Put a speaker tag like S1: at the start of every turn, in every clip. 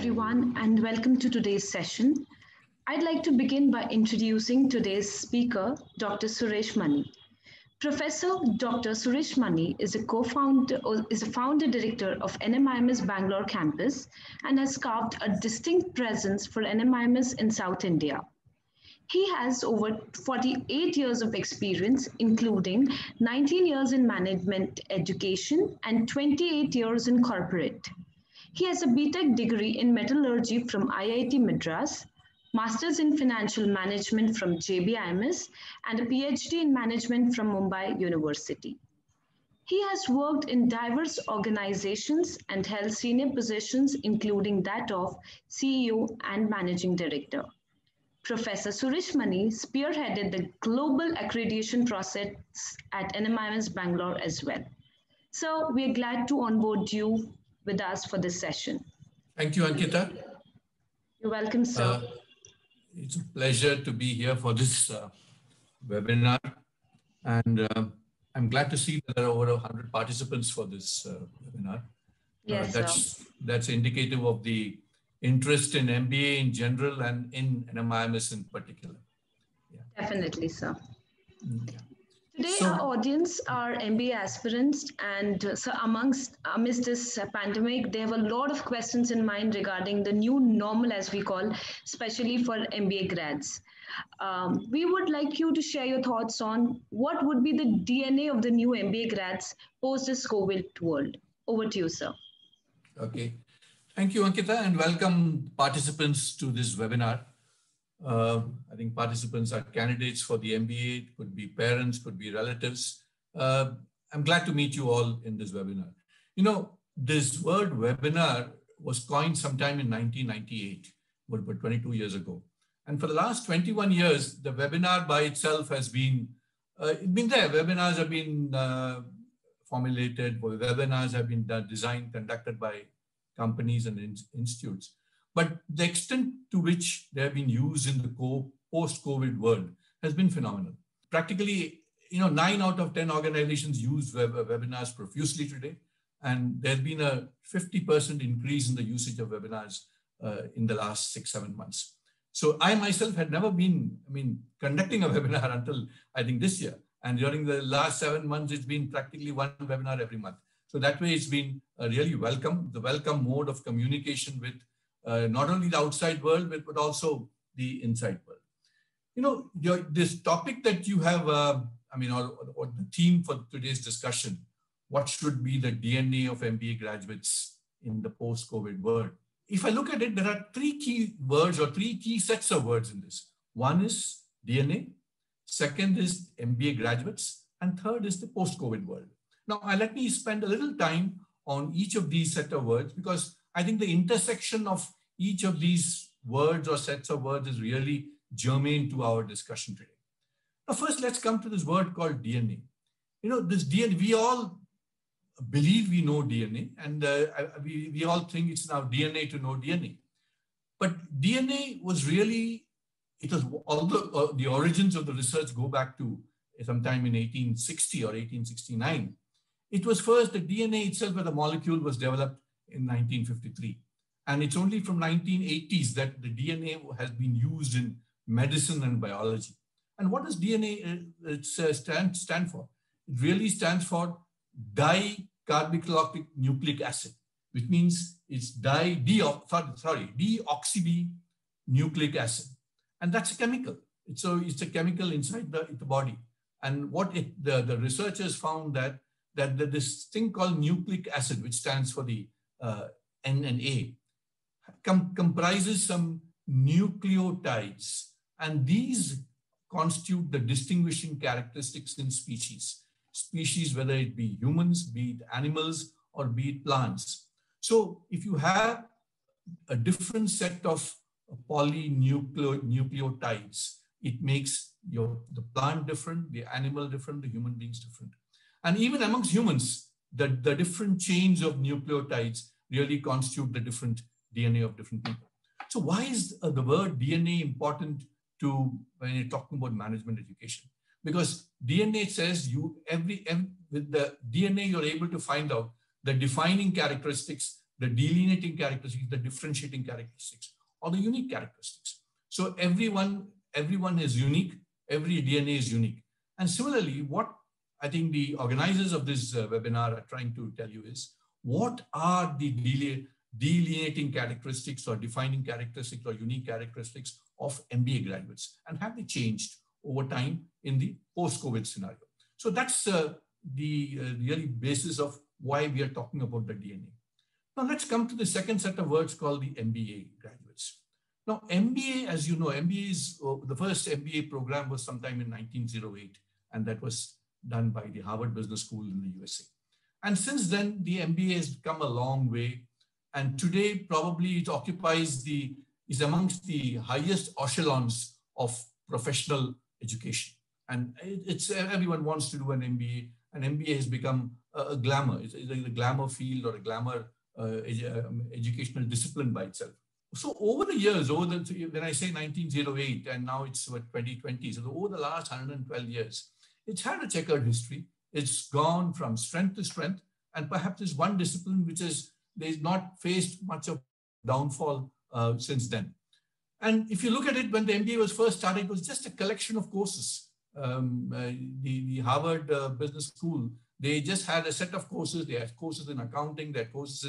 S1: everyone, and welcome to today's session. I'd like to begin by introducing today's speaker, Dr. Suresh Mony. Professor Dr. Suresh Mony is a founder director of NMIMS Bangalore campus and has carved a distinct presence for NMIMS in South India. He has over 48 years of experience, including 19 years in management education and 28 years in corporate. He has a BTech degree in metallurgy from IIT Madras, Masters in Financial Management from JBIMS, and a PhD in Management from Mumbai University. He has worked in diverse organizations and held senior positions, including that of CEO and Managing Director. Professor Suresh Mony spearheaded the global accreditation process at NMIMS Bangalore as well. So we are glad to onboard you with us for this session.
S2: Thank you, Ankita.
S1: You're welcome, sir.
S2: It's a pleasure to be here for this webinar. And I'm glad to see that there are over 100 participants for this webinar.
S1: Yes,
S2: that's indicative of the interest in MBA in general and in NMIMS in particular.
S1: Yeah. Definitely, sir.
S2: Yeah.
S1: Today, our audience are MBA aspirants, and so amidst this pandemic, they have a lot of questions in mind regarding the new normal, as we call, especially for MBA grads. We would like you to share your thoughts on what would be the DNA of the new MBA grads post this COVID world. Over to you, sir.
S2: Okay. Thank you, Ankita, and welcome participants to this webinar. I think participants are candidates for the MBA, it could be parents, could be relatives. I'm glad to meet you all in this webinar. You know, this word webinar was coined sometime in 1998, about 22 years ago. And for the last 21 years, the webinar by itself has been there. Webinars have been formulated, webinars have been designed, conducted by companies and institutes. But the extent to which they have been used in the post-COVID world has been phenomenal. Practically, 9 out of 10 organizations use webinars profusely today. And there's been a 50% increase in the usage of webinars in the last 6-7 months. So I myself had never been, conducting a webinar until I think this year. And during the last 7 months, it's been practically one webinar every month. So that way it's been really the welcome mode of communication with not only the outside world, but also the inside world. This topic that you have, or the theme for today's discussion, what should be the DNA of MBA graduates in the post-COVID world? If I look at it, there are 3 key words or 3 key sets of words in this. One is DNA, second is MBA graduates, and third is the post-COVID world. Now, let me spend a little time on each of these set of words because I think the intersection of each of these words or sets of words is really germane to our discussion today. Now, first, let's come to this word called DNA. This DNA, we all believe we know DNA, and we all think it's now DNA to know DNA. But DNA was really, although the origins of the research go back to sometime in 1860 or 1869, it was first the DNA itself, where the molecule was developed in 1953. And it's only from 1980s that the DNA has been used in medicine and biology. And what does DNA stand for? It really stands for dicarboxylic nucleic acid, which means it's deoxyribonucleic acid. And that's a chemical. It's a chemical inside the body. And what the researchers found that this thing called nucleic acid, which stands for the N and A, comprises some nucleotides, and these constitute the distinguishing characteristics in species, whether it be humans, be it animals, or be it plants. So if you have a different set of polynucleotides, it makes the plant different, the animal different, the human beings different. And even amongst humans, the different chains of nucleotides really constitute the different DNA of different people. So why is the word DNA important when you're talking about management education? Because DNA says with the DNA, you're able to find out the defining characteristics, the delineating characteristics, the differentiating characteristics, or the unique characteristics. So everyone is unique, every DNA is unique. And similarly, what I think the organizers of this webinar are trying to tell you is, what are the delineating characteristics or defining characteristics or unique characteristics of MBA graduates, and have they changed over time in the post-COVID scenario? So that's the really basis of why we are talking about the DNA. Now let's come to the second set of words called the MBA graduates. Now MBA, as you know, MBA is the first MBA program was sometime in 1908, and that was done by the Harvard Business School in the USA. And since then, the MBA has come a long way. And today, probably it is amongst the highest echelons of professional education. And everyone wants to do an MBA. And MBA has become a glamour. It's a glamour field or a glamour educational discipline by itself. So over the years, when I say 1908 and now it's 2020, so over the last 112 years, it's had a checkered history. It's gone from strength to strength, and perhaps there's one discipline which they've not faced much of downfall since then. And if you look at it, when the MBA was first started, it was just a collection of courses. The Harvard Business School, they just had a set of courses. They had courses in accounting, they had courses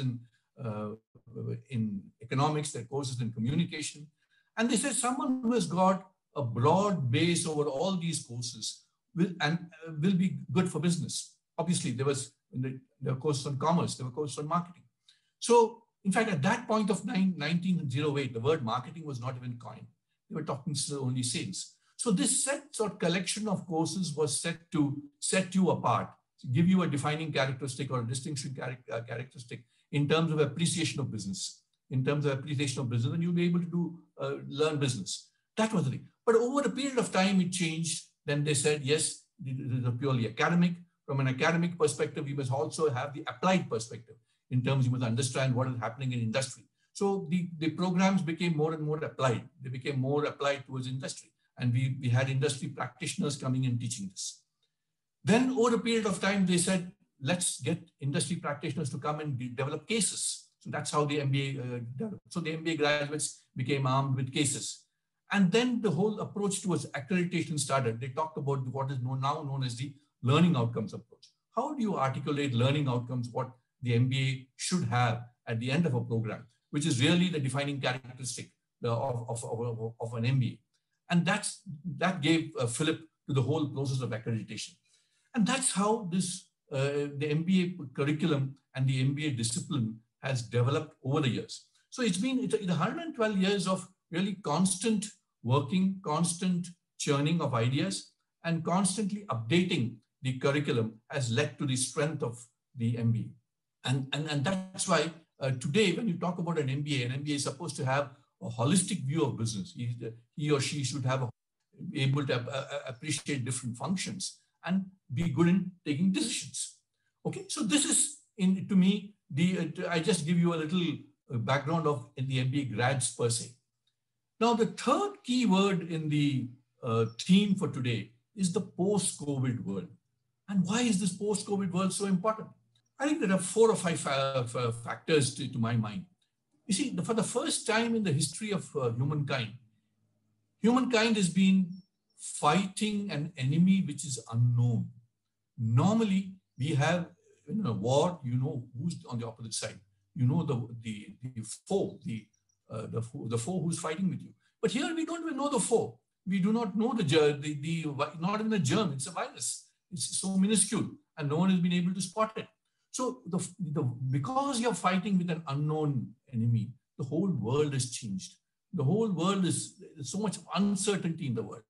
S2: in economics, they had courses in communication. And they said someone who has got a broad base over all these courses will be good for business. Obviously, there were courses on commerce, there were courses on marketing. So, in fact, at that point of 1908, the word marketing was not even coined. They were talking only sales. So this set or collection of courses was set to set you apart, to give you a defining characteristic or a distinction characteristic in terms of appreciation of business. In terms of appreciation of business, and you'll be able to learn business. That was the thing. But over a period of time, it changed. Then they said, yes, it is purely academic. From an academic perspective, you must also have the applied perspective. In terms, you must understand what is happening in industry. So the programs became more and more applied. They became more applied towards industry. And we had industry practitioners coming and teaching this. Then over a period of time, they said, let's get industry practitioners to come and develop cases. So that's how the MBA developed. So the MBA graduates became armed with cases. And then the whole approach towards accreditation started. They talked about what is now known as the learning outcomes approach. How do you articulate learning outcomes, what the MBA should have at the end of a program, which is really the defining characteristic of an MBA. And that gave a fillip to the whole process of accreditation. And that's how the MBA curriculum and the MBA discipline has developed over the years. So it's 112 years of really constant working, constant churning of ideas, and constantly updating the curriculum has led to the strength of the MBA. And that's why today, when you talk about an MBA is supposed to have a holistic view of business. He or she should be able to appreciate different functions and be good in taking decisions. Okay, so this is, to me, I just give you a little background of the MBA grads per se. Now, the third key word in the theme for today is the post-COVID world. And why is this post-COVID world so important? I think there are 4 or 5 factors to my mind. You see, for the first time in the history of humankind has been fighting an enemy which is unknown. Normally, we have in a war, you know who's on the opposite side. You know the foe, the foe who's fighting with you. But here we don't even know the foe. We do not know not even the germ. It's a virus. It's so minuscule, and no one has been able to spot it. So because you're fighting with an unknown enemy, the whole world has changed. The whole world there's so much uncertainty in the world.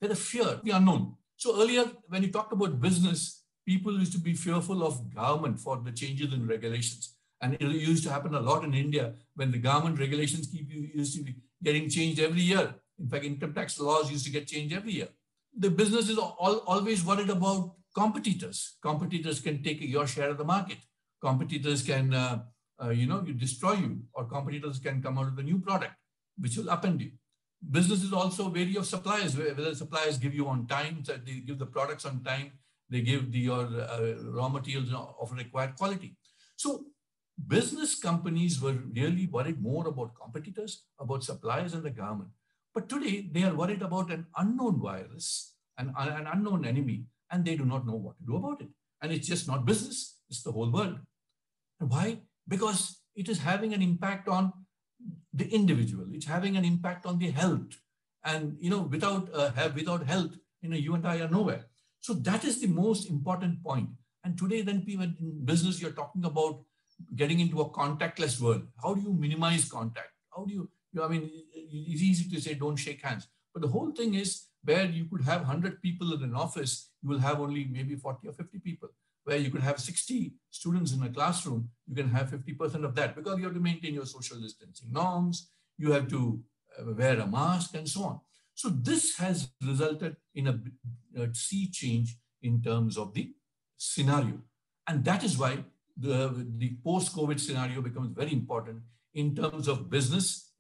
S2: There's a fear, the unknown. So earlier, when you talked about business, people used to be fearful of government for the changes in regulations. And it used to happen a lot in India when the government regulations used to be getting changed every year. In fact, income tax laws used to get changed every year. The business is always worried about competitors. Competitors can take your share of the market. Competitors can, destroy you, or competitors can come out with a new product, which will upend you. Business is also wary of suppliers, whether suppliers give you on time, so they give the products on time, they give your raw materials of required quality. So business companies were really worried more about competitors, about suppliers and the government. But today they are worried about an unknown virus, an unknown enemy, and they do not know what to do about it. And it's just not business, it's the whole world. And why? Because it is having an impact on the individual. It's having an impact on the health. And without health, you and I are nowhere. So that is the most important point. And today, then people in business, you're talking about getting into a contactless world. How do you minimize contact? How do you it's easy to say don't shake hands. But the whole thing is where you could have 100 people in an office, you will have only maybe 40 or 50 people. Where you could have 60 students in a classroom, you can have 50% of that because you have to maintain your social distancing norms, you have to wear a mask and so on. So this has resulted in a sea change in terms of the scenario. And that is why the post-COVID scenario becomes very important in terms of business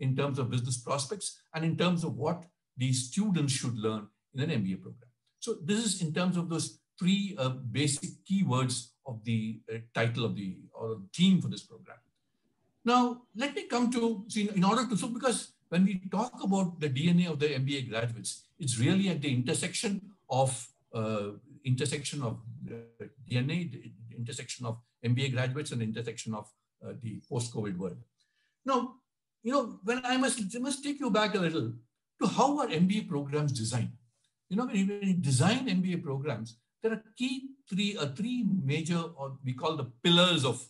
S2: prospects, and in terms of what these students should learn in an MBA program. So this is in terms of those three basic keywords of the title of or theme for this program. Now, let me come to, because when we talk about the DNA of the MBA graduates, it's really at the intersection of DNA, the intersection of MBA graduates and the intersection of the post-COVID world. Now, when I must take you back a little to how are MBA programs designed. When you design MBA programs, there are three major, or we call the pillars of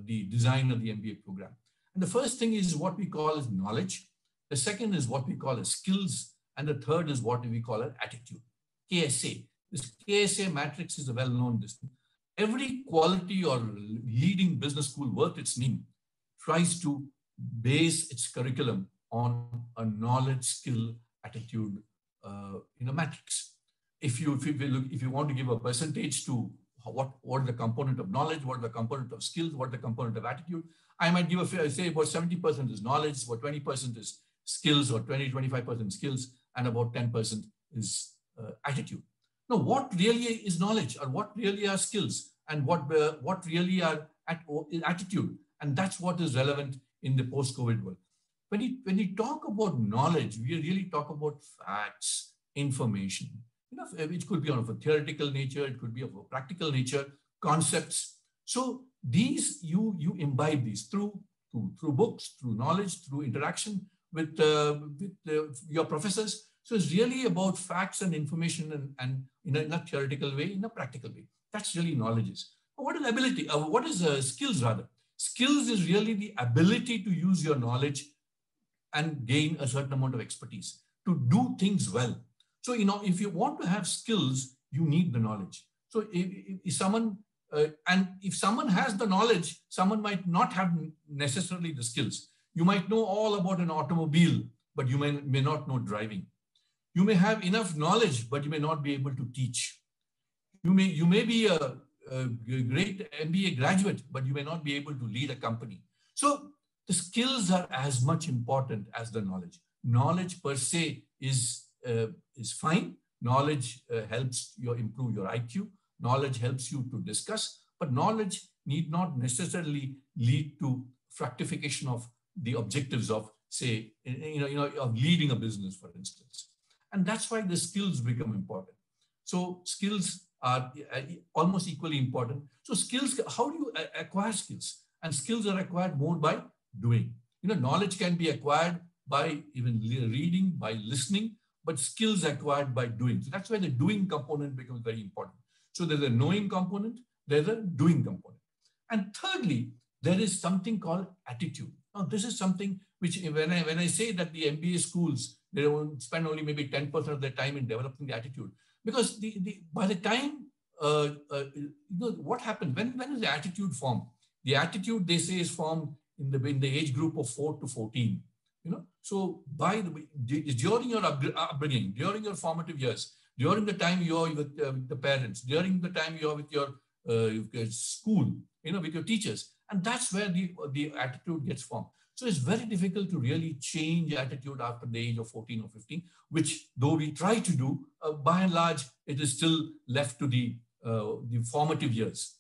S2: the design of the MBA program. And the first thing is what we call as knowledge. The second is what we call as skills. And the third is what we call as attitude, KSA. This KSA matrix is a well-known thing. Every quality or leading business school worth its name tries to base its curriculum on a knowledge, skill, attitude matrix. If you want to give a percentage to what the component of knowledge, what the component of skills, what the component of attitude, I might give say about 70% is knowledge, about 20% is skills, or 25% skills, and about 10% is attitude. Now, what really is knowledge, or what really are skills, and what really are attitude? And that's what is relevant in the post-COVID world. When we talk about knowledge, we really talk about facts, information. It could be of a theoretical nature, it could be of a practical nature, concepts. So these you imbibe these through books, through knowledge, through interaction with your professors. So it's really about facts and information, and in a theoretical way, in a practical way. That's really knowledge. What is ability? What is skills rather? Skills is really the ability to use your knowledge and gain a certain amount of expertise to do things well. So, if you want to have skills, you need the knowledge. So if someone has the knowledge, someone might not have necessarily the skills. You might know all about an automobile, but you may not know driving. You may have enough knowledge, but you may not be able to teach. You may be a great MBA graduate, but you may not be able to lead a company. So the skills are as much important as the knowledge. Knowledge per se is fine. Knowledge helps you improve your IQ. Knowledge helps you to discuss, but knowledge need not necessarily lead to fructification of the objectives of, say, of leading a business, for instance. And that's why the skills become important. So skills are almost equally important. So skills, how do you acquire skills? And skills are acquired more by doing. Knowledge can be acquired by even reading, by listening, but skills acquired by doing. So that's why the doing component becomes very important. So there's a knowing component, there's a doing component. And thirdly, there is something called attitude. Now, this is something which when I say that the MBA schools, they don't spend only maybe 10% of their time in developing the attitude. Because by the time, what happens, when is the attitude formed? The attitude, they say, is formed in the age group of 4 to 14. So during your upbringing, during your formative years, during the time you're with the parents, during the time you're with your school, with your teachers, and that's where the attitude gets formed. So it's very difficult to really change attitude after the age of 14 or 15, which though we try to do, by and large, it is still left to the formative years,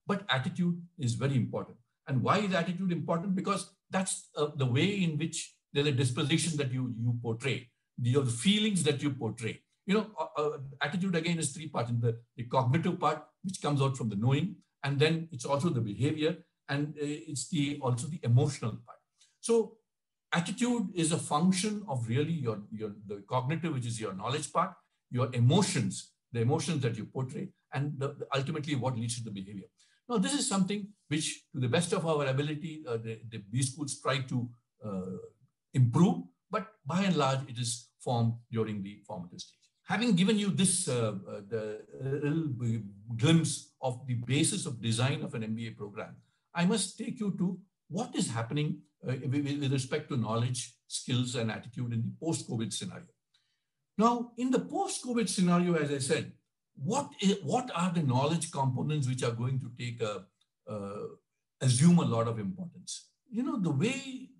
S2: But attitude is very important. And why is attitude important? Because that's the way in which there's a disposition that you portray, the feelings that you portray. Attitude again is three parts. The cognitive part, which comes out from the knowing, and then it's also the behavior, and it's also the emotional part. So attitude is a function of really the cognitive, which is your knowledge part, your emotions, the emotions that you portray, and ultimately what leads to the behavior. Now, this is something which, to the best of our ability, the B schools try to improve, but by and large, it is formed during the formative stage. Having given you this little glimpse of the basis of design of an MBA program, I must take you to what is happening with respect to knowledge, skills, and attitude in the post-COVID scenario. Now, in the post-COVID scenario, as I said, what are the knowledge components which are going to take assume a lot of importance? The way,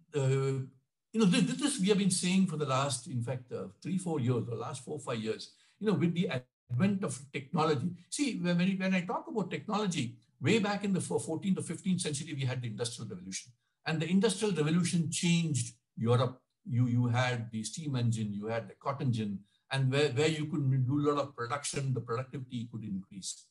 S2: this we have been saying for the last, in fact, 3-4 years, or last 4-5 years, with the advent of technology. See, when I talk about technology, way back in the 14th or 15th century, we had the Industrial Revolution. And the Industrial Revolution changed Europe. You had the steam engine, you had the cotton gin, and where you could do a lot of production, the productivity could increase.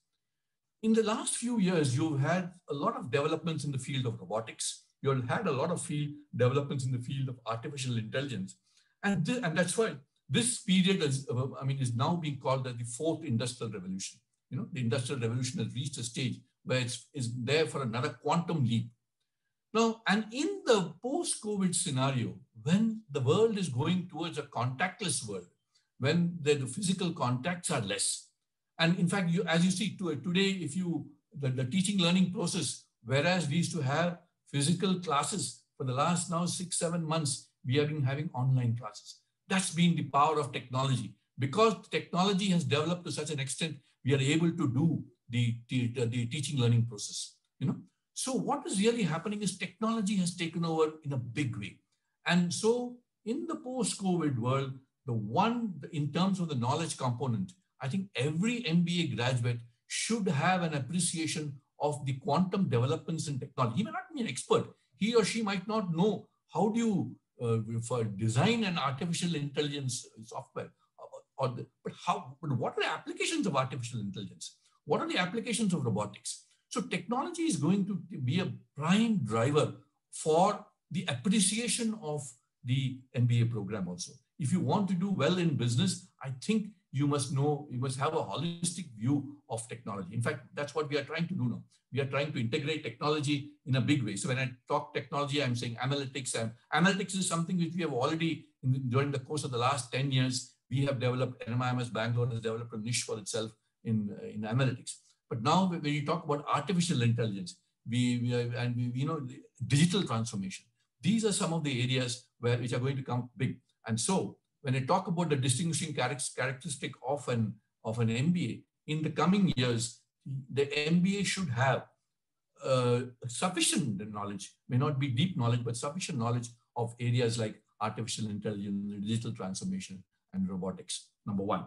S2: In the last few years, you've had a lot of developments in the field of robotics. You've had a lot of developments in the field of artificial intelligence. And that's why this period is now being called as the fourth Industrial Revolution. The Industrial Revolution has reached a stage where it's there for another quantum leap. Now, and in the post-COVID scenario, when the world is going towards a contactless world, when the physical contacts are less, and in fact, as you see today, the teaching learning process, whereas we used to have physical classes for the last now 6-7 months, we have been having online classes. That's been the power of technology. Because technology has developed to such an extent, we are able to do the teaching learning process. So what is really happening is technology has taken over in a big way. And so in the post-COVID world, in terms of the knowledge component, I think every MBA graduate should have an appreciation of the quantum developments in technology. He may not be an expert. He or she might not know how do you design an artificial intelligence software, but what are the applications of artificial intelligence? What are the applications of robotics? So technology is going to be a prime driver for the appreciation of the MBA program also. If you want to do well in business, I think you must have a holistic view of technology. In fact, that's what we are trying to do now. We are trying to integrate technology in a big way. So when I talk technology, I'm saying analytics. Analytics is something which we have already, during the course of the last 10 years, we have developed, NMIMS Bangalore has developed a niche for itself in analytics. But now when you talk about artificial intelligence, digital transformation, these are some of the areas which are going to come big. And so when I talk about the distinguishing characteristic of an MBA, in the coming years, the MBA should have sufficient knowledge, may not be deep knowledge, but sufficient knowledge of areas like artificial intelligence, digital transformation, and robotics, number one.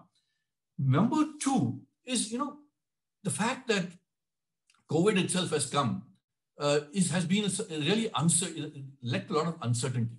S2: Number two is, the fact that COVID itself has come has been really led to a lot of uncertainty.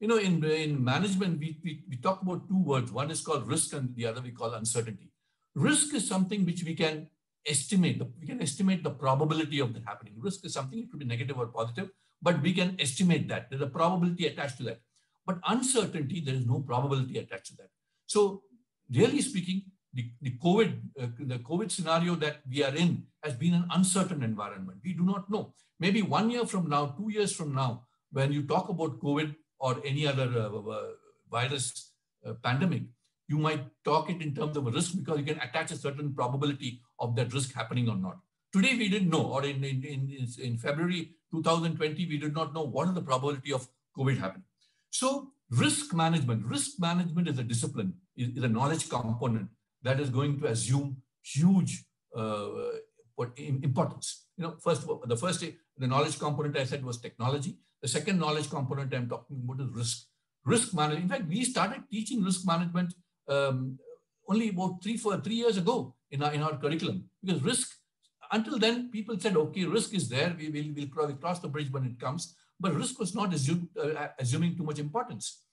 S2: In management, we talk about two words. One is called risk and the other we call uncertainty. Risk is something which we can estimate. We can estimate the probability of that happening. Risk is something, it could be negative or positive, but we can estimate that. There's a probability attached to that. But uncertainty, there is no probability attached to that. So really speaking, the COVID scenario that we are in has been an uncertain environment. We do not know. Maybe 1 year from now, 2 years from now, when you talk about COVID or any other virus pandemic, you might talk it in terms of a risk because you can attach a certain probability of that risk happening or not. Today, we didn't know, or in February 2020, we did not know what is the probability of COVID happening. So risk management is a discipline, is a knowledge component that is going to assume huge importance. The knowledge component I said was technology. The second knowledge component I'm talking about is risk. Risk management. In fact, we started teaching risk management only about 3 years ago in our curriculum, because risk, until then, people said, okay, risk is there. We'll probably cross the bridge when it comes. But risk was not assuming too much importance.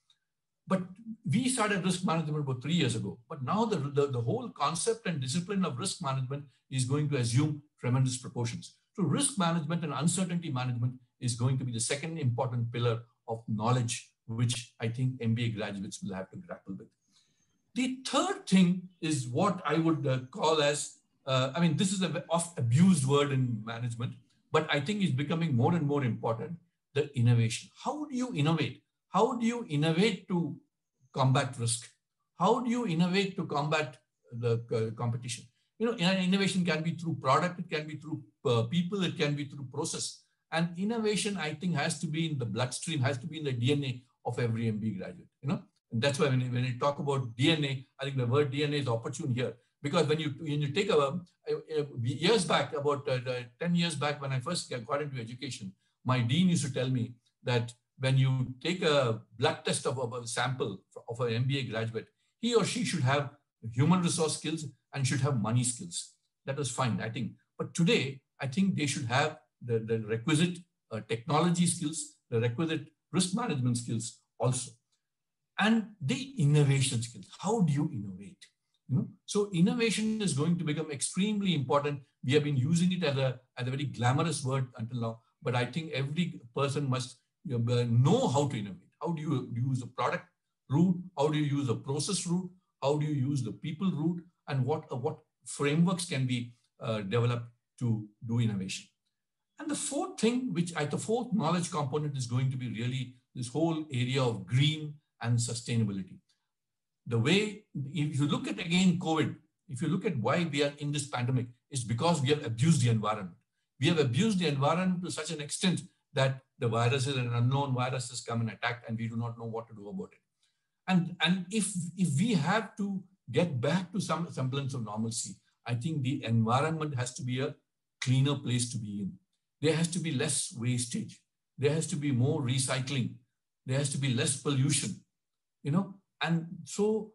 S2: But we started risk management about 3 years ago. But now the whole concept and discipline of risk management is going to assume tremendous proportions. So risk management and uncertainty management is going to be the second important pillar of knowledge, which I think MBA graduates will have to grapple with. The third thing is what I would call as, this is an oft abused word in management, but I think it's becoming more and more important, the innovation. How do you innovate? How do you innovate to combat risk? How do you innovate to combat the competition? Innovation can be through product, it can be through people, it can be through process. And innovation, I think, has to be in the bloodstream, has to be in the DNA of every MBA graduate. And that's why when you talk about DNA, I think the word DNA is opportune here. Because when you take years back, about 10 years back, when I first got into education, my dean used to tell me that when you take a blood test of a sample of an MBA graduate, he or she should have human resource skills and should have money skills. That was fine, I think. But today, I think they should have the requisite technology skills, the requisite risk management skills also. And the innovation skills. How do you innovate? So innovation is going to become extremely important. We have been using it as a very glamorous word until now, but I think every person must know how to innovate. How do you use the product route? How do you use the process route? How do you use the people route? And what frameworks can be developed to do innovation? And the fourth thing, the fourth knowledge component is going to be really this whole area of green and sustainability. The way, if you look at again COVID, if you look at why we are in this pandemic, it's because we have abused the environment. We have abused the environment to such an extent that the viruses and unknown viruses come and attack, and we do not know what to do about it. And if we have to get back to some semblance of normalcy, I think the environment has to be a cleaner place to be in. There has to be less wastage. There has to be more recycling. There has to be less pollution, And so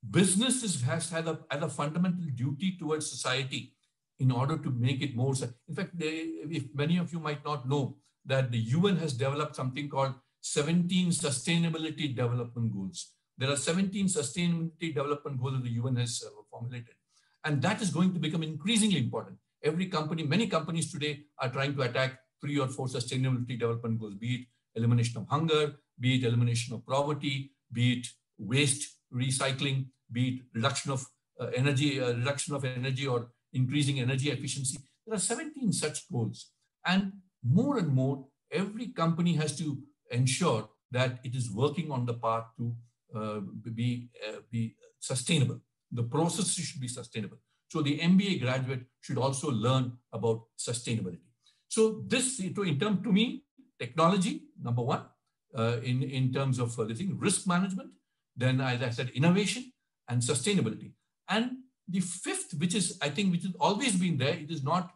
S2: business has had a fundamental duty towards society in order to make it more. In fact, if many of you might not know, that the UN has developed something called 17 Sustainability Development Goals. There are 17 Sustainability Development Goals that the UN has formulated. And that is going to become increasingly important. Many companies today are trying to attack 3 or 4 Sustainability Development Goals, be it elimination of hunger, be it elimination of poverty, be it waste recycling, be it reduction of energy or increasing energy efficiency. There are 17 such goals. And more, every company has to ensure that it is working on the path to be sustainable. The process should be sustainable. So the MBA graduate should also learn about sustainability. So to me, technology, number one, in terms of the thing, risk management, then as I said, innovation and sustainability. And the fifth, which has always been there, it is not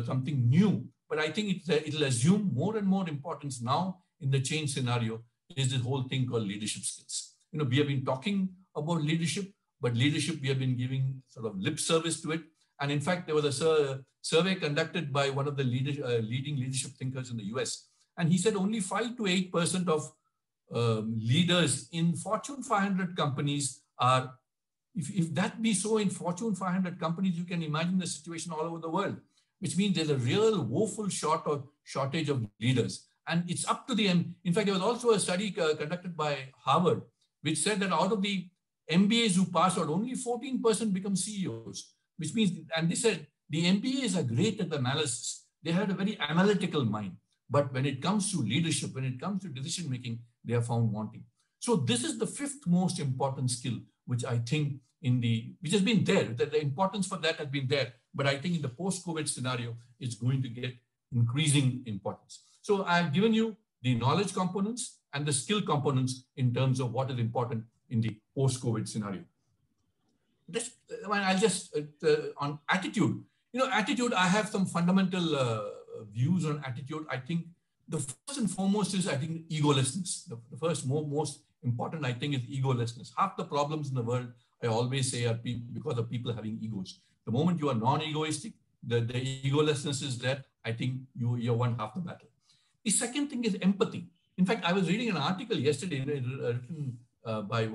S2: something new, but I think it'll assume more and more importance now in the change scenario, is this whole thing called leadership skills. We have been talking about leadership, but leadership, we have been giving sort of lip service to it. And in fact, there was a survey conducted by one of the leading leadership thinkers in the US. And he said only 5 to 8% of leaders in Fortune 500 companies are, if that be so in Fortune 500 companies, you can imagine the situation all over the world, which means there's a real woeful shortage of leaders. And it's up to them. In fact, there was also a study conducted by Harvard, which said that out of the MBAs who pass out, only 14% become CEOs, which means, and they said, the MBAs are great at analysis. They had a very analytical mind. But when it comes to leadership, when it comes to decision-making, they are found wanting. So this is the fifth most important skill, which I think which has been there, the importance for that has been there. But I think in the post-COVID scenario, it's going to get increasing importance. So I've given you the knowledge components and the skill components in terms of what is important in the post-COVID scenario. I'll just, on attitude, attitude, I have some fundamental views on attitude. I think the first and foremost is, I think, egolessness. The first, most important, I think, is egolessness. Half the problems in the world, I always say, are because of people having egos. The moment you are non-egoistic, the egolessness is there, I think you won half the battle. The second thing is empathy. In fact, I was reading an article yesterday written it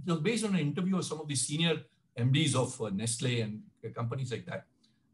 S2: was based on an interview of some of the senior MDs of Nestle and companies like that.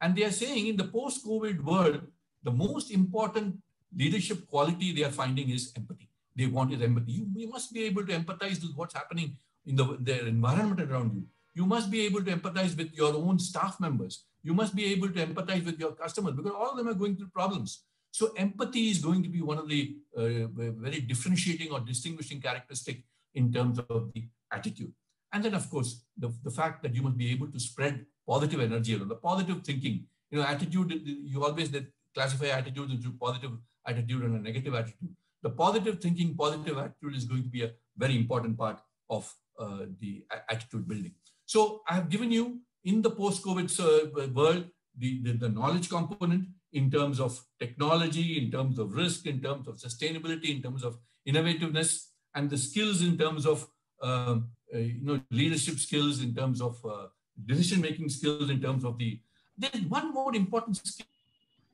S2: And they are saying in the post-COVID world, the most important leadership quality they are finding is empathy. They want is empathy. You must be able to empathize with what's happening in the environment around you. You must be able to empathize with your own staff members. You must be able to empathize with your customers because all of them are going through problems. So empathy is going to be one of the very differentiating or distinguishing characteristic in terms of the attitude. And then, of course, the fact that you must be able to spread positive energy around, the positive thinking. You know, attitude, you always classify attitude into positive attitude and a negative attitude. The positive thinking, positive attitude is going to be a very important part of the attitude building. So I have given you in the post-COVID world, the knowledge component in terms of technology, in terms of risk, in terms of sustainability, in terms of innovativeness, and the skills in terms of leadership skills, in terms of decision-making skills, in terms of there's one more important skill,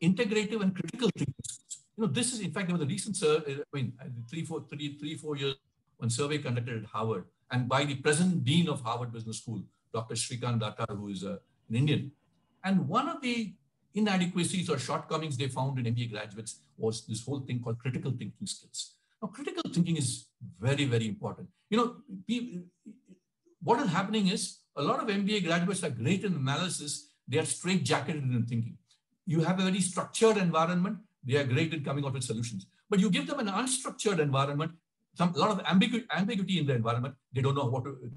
S2: integrative and critical thinking skills. You know, this is, in fact, there was a recent survey, I mean, 3-4 years, one survey conducted at Harvard, and by the present dean of Harvard Business School, Dr. Shrikant Datar, who is an Indian. And one of the inadequacies or shortcomings they found in MBA graduates was this whole thing called critical thinking skills. Now, critical thinking is very, very important. You know, what is happening is a lot of MBA graduates are great in analysis. They are straight-jacketed in thinking. You have a very structured environment. They are great in coming up with solutions. But you give them an unstructured environment, a lot of ambiguity in the environment. They don't know how to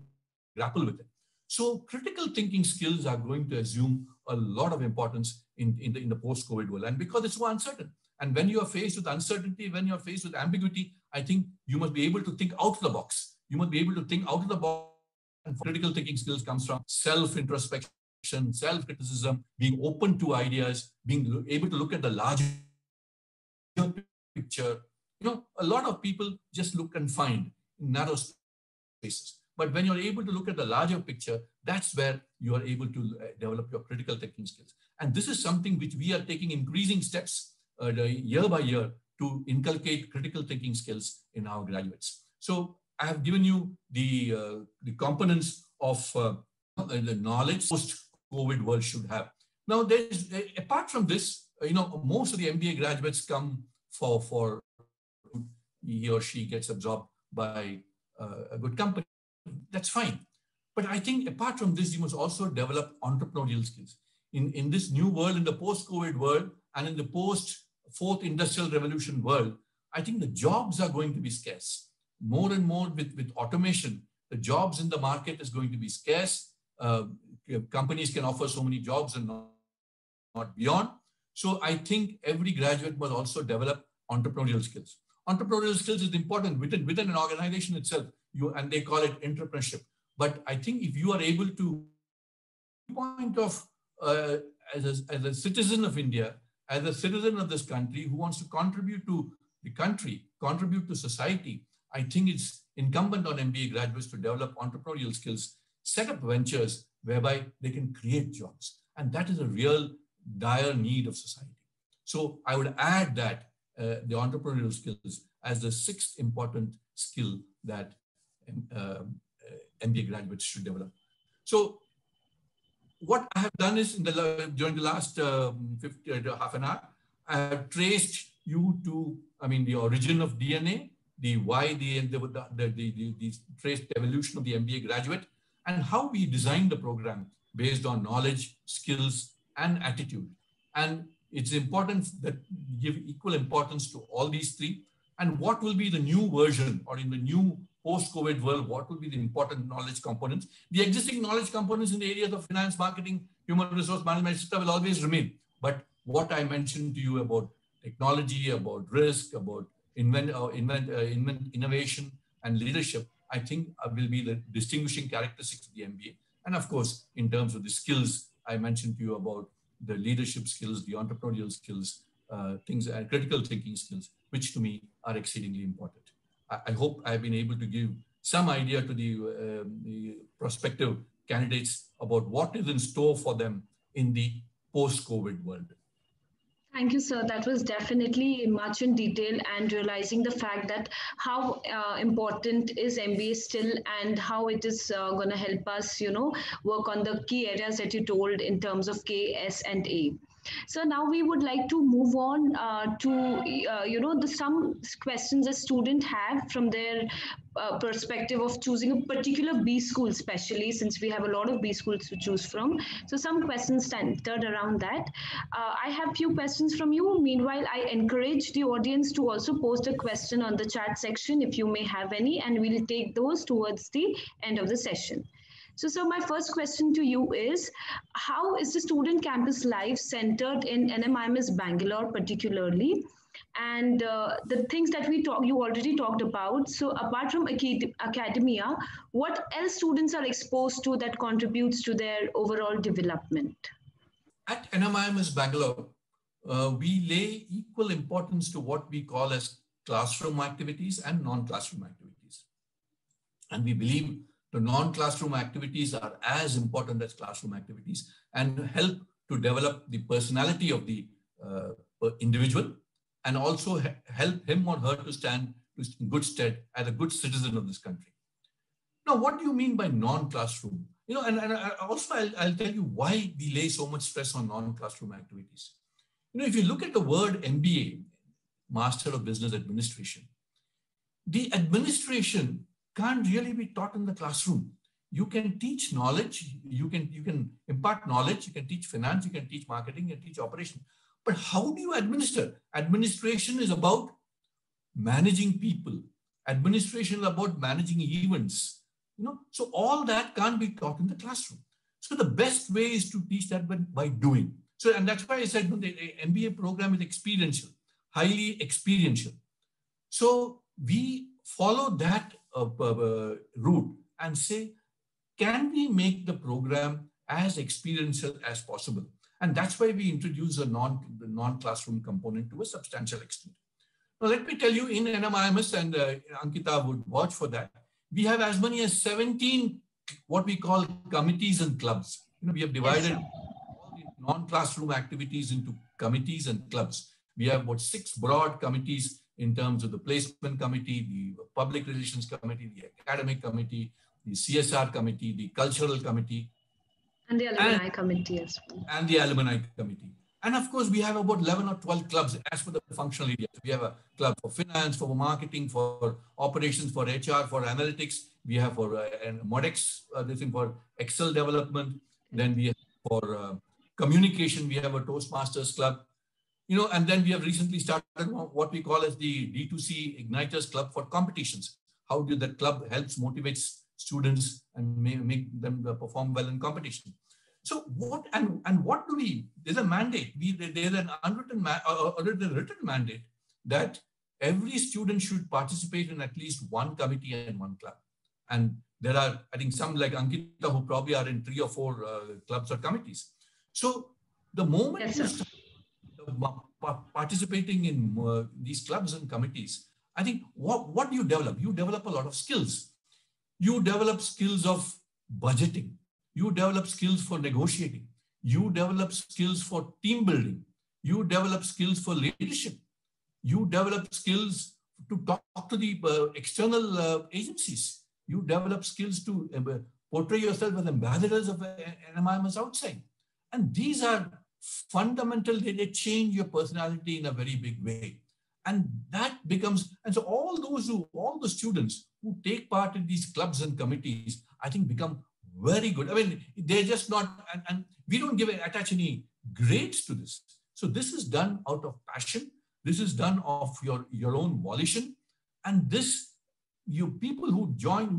S2: grapple with it. So critical thinking skills are going to assume a lot of importance in the post-COVID world. And because it's so uncertain. And when you are faced with uncertainty, when you are faced with ambiguity, I think you must be able to think out of the box. You must be able to think out of the box. And critical thinking skills comes from self-introspection, self-criticism, being open to ideas, being able to look at the larger picture. You know, a lot of people just look confined in narrow spaces. But when you're able to look at the larger picture, that's where you are able to develop your critical thinking skills. And this is something which we are taking increasing steps year by year to inculcate critical thinking skills in our graduates. So I have given you the components of the knowledge post-COVID world should have. Now, there's apart from this, you know, most of the MBA graduates come for he or she gets absorbed by a good company. That's fine. But I think apart from this, you must also develop entrepreneurial skills. In this new world, in the post-COVID world, and in the post-fourth industrial revolution world, I think the jobs are going to be scarce. More and more with automation, the jobs in the market is going to be scarce. Companies can offer so many jobs and not beyond. So I think every graduate must also develop entrepreneurial skills. Entrepreneurial skills is important within an organization itself, and they call it entrepreneurship. But I think if you are able to, point of as a citizen of India, as a citizen of this country who wants to contribute to the country, contribute to society, I think it's incumbent on MBA graduates to develop entrepreneurial skills, set up ventures whereby they can create jobs. And that is a real dire need of society. So I would add that the entrepreneurial skills as the sixth important skill that MBA graduates should develop. So what I have done is during the last half an hour, I have traced you to, the origin of DNA, the why, the traced evolution of the MBA graduate, and how we designed the program based on knowledge, skills, and attitude. And it's important that we give equal importance to all these three. And what will be the new version, or in the new post-COVID world, what will be the important knowledge components? The existing knowledge components in the areas of finance, marketing, human resource management, etc. will always remain. But what I mentioned to you about technology, about risk, about innovation and leadership, I think will be the distinguishing characteristics of the MBA. And of course, in terms of the skills, I mentioned to you about the leadership skills, the entrepreneurial skills, critical thinking skills, which to me are exceedingly important. I hope I've been able to give some idea to the prospective candidates about what is in store for them in the post-COVID world.
S1: Thank you, sir. That was definitely much in detail, and realizing the fact that how important is MBA still, and how it is going to help us, work on the key areas that you told in terms of K, S, and A. So now we would like to move on to some questions a student have from their perspective of choosing a particular B school, especially since we have a lot of B schools to choose from. So some questions centered around that. I have few questions from you. Meanwhile, I encourage the audience to also post a question on the chat section if you may have any, and we'll take those towards the end of the session. So my first question to you is, how is the student campus life centered in NMIMS Bangalore particularly? And the things that you already talked about. So apart from academia, what else students are exposed to that contributes to their overall development?
S2: At NMIMS Bangalore, we lay equal importance to what we call as classroom activities and non-classroom activities. And we believe the non-classroom activities are as important as classroom activities and help to develop the personality of the individual, and also help him or her to stand in good stead as a good citizen of this country. Now, what do you mean by non-classroom? And also I'll tell you why we lay so much stress on non-classroom activities. If you look at the word MBA, Master of Business Administration, the administration can't really be taught in the classroom. You can teach knowledge, you can impart knowledge, you can teach finance, you can teach marketing, you can teach operation. But how do you administer? Administration is about managing people. Administration is about managing events. So all that can't be taught in the classroom. So the best way is to teach that by doing. So, and that's why I said the MBA program is experiential, highly experiential. So we follow that route and say, can we make the program as experiential as possible? And that's why we introduce the non-classroom component to a substantial extent. Now, let me tell you, in NMIMS, and Ankita would watch for that, we have as many as 17 what we call committees and clubs. We have divided all the non-classroom activities into committees and clubs. We have about 6 broad committees in terms of the placement committee, the public relations committee, the academic committee, the CSR committee, the cultural committee.
S1: And the alumni committee as well.
S2: And the alumni committee. And of course, we have about 11 or 12 clubs as per the functional areas. We have a club for finance, for marketing, for operations, for HR, for analytics. We have for MODEX, this thing for Excel development. Then we have for communication, we have a Toastmasters club. And then we have recently started what we call as the D2C Igniters Club for competitions. How do that club helps motivates students and make them perform well in competition. So what do we? There's a mandate. There's an unwritten written mandate that every student should participate in at least one committee and one club. And there are, I think, some like Ankita who probably are in 3 or 4 clubs or committees. So the moment you start participating in these clubs and committees, I think what do you develop? You develop a lot of skills. You develop skills of budgeting. You develop skills for negotiating. You develop skills for team building. You develop skills for leadership. You develop skills to talk to the external agencies. You develop skills to portray yourself as ambassadors of NMIMS outside. And these are fundamental. They change your personality in a very big way. And that becomes, and so all the students who take part in these clubs and committees, I think become very good. I mean, they're just not, and we don't attach any grades to this. So this is done out of passion. This is done of your own volition. And this, you people who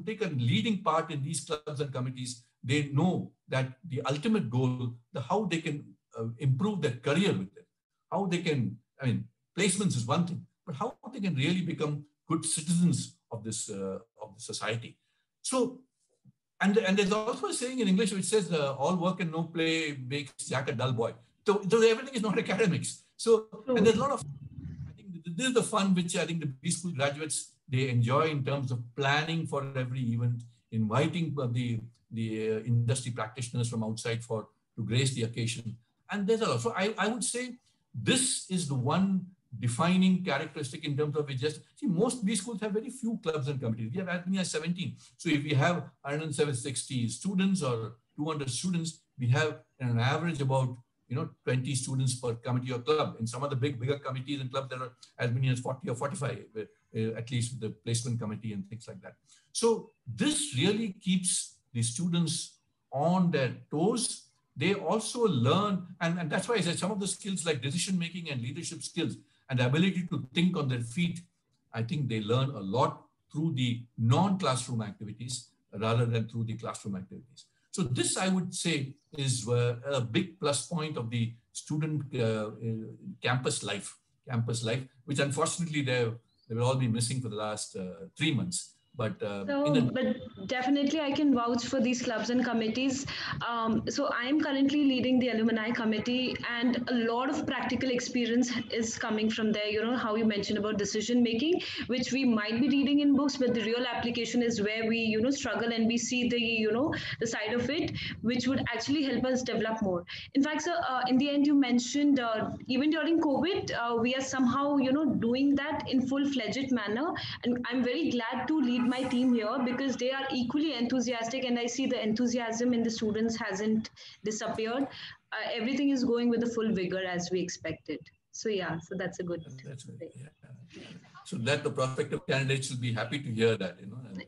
S2: take a leading part in these clubs and committees, they know that the ultimate goal, how they can improve their career with it, how they can, I mean, placements is one thing, but how they can really become good citizens of this of the society. So, and there's also a saying in English which says, all work and no play makes Jack a dull boy. So everything is not academics. So, and there's a lot of, I think this is the fun which I think the B school graduates, they enjoy in terms of planning for every event, inviting the industry practitioners from outside for to grace the occasion. And there's a lot. So I would say this is the one defining characteristic in terms of it. Just see, most B schools have very few clubs and committees. We have as many as 17. So if we have 160 students or 200 students, we have an average about 20 students per committee or club. In some of the bigger committees and clubs, there are as many as 40 or 45, at least with the placement committee and things like that. So this really keeps the students on their toes. They also learn, and that's why I said some of the skills like decision-making and leadership skills and the ability to think on their feet, I think they learn a lot through the non-classroom activities rather than through the classroom activities. So this, I would say, is a big plus point of the student campus life, which unfortunately they will all be missing for the last 3 months. But
S1: definitely I can vouch for these clubs and committees. So I am currently leading the alumni committee, and a lot of practical experience is coming from there. How you mentioned about decision making, which we might be reading in books, but the real application is where we struggle, and we see the side of it, which would actually help us develop more. In fact, sir, in the end you mentioned even during COVID, we are somehow doing that in full-fledged manner, and I'm very glad to lead my team here because they are equally enthusiastic, and I see the enthusiasm in the students hasn't disappeared. Everything is going with the full vigor as we expected. So yeah, so that's a good thing.
S2: Yeah. So that the prospective candidates will be happy to hear that,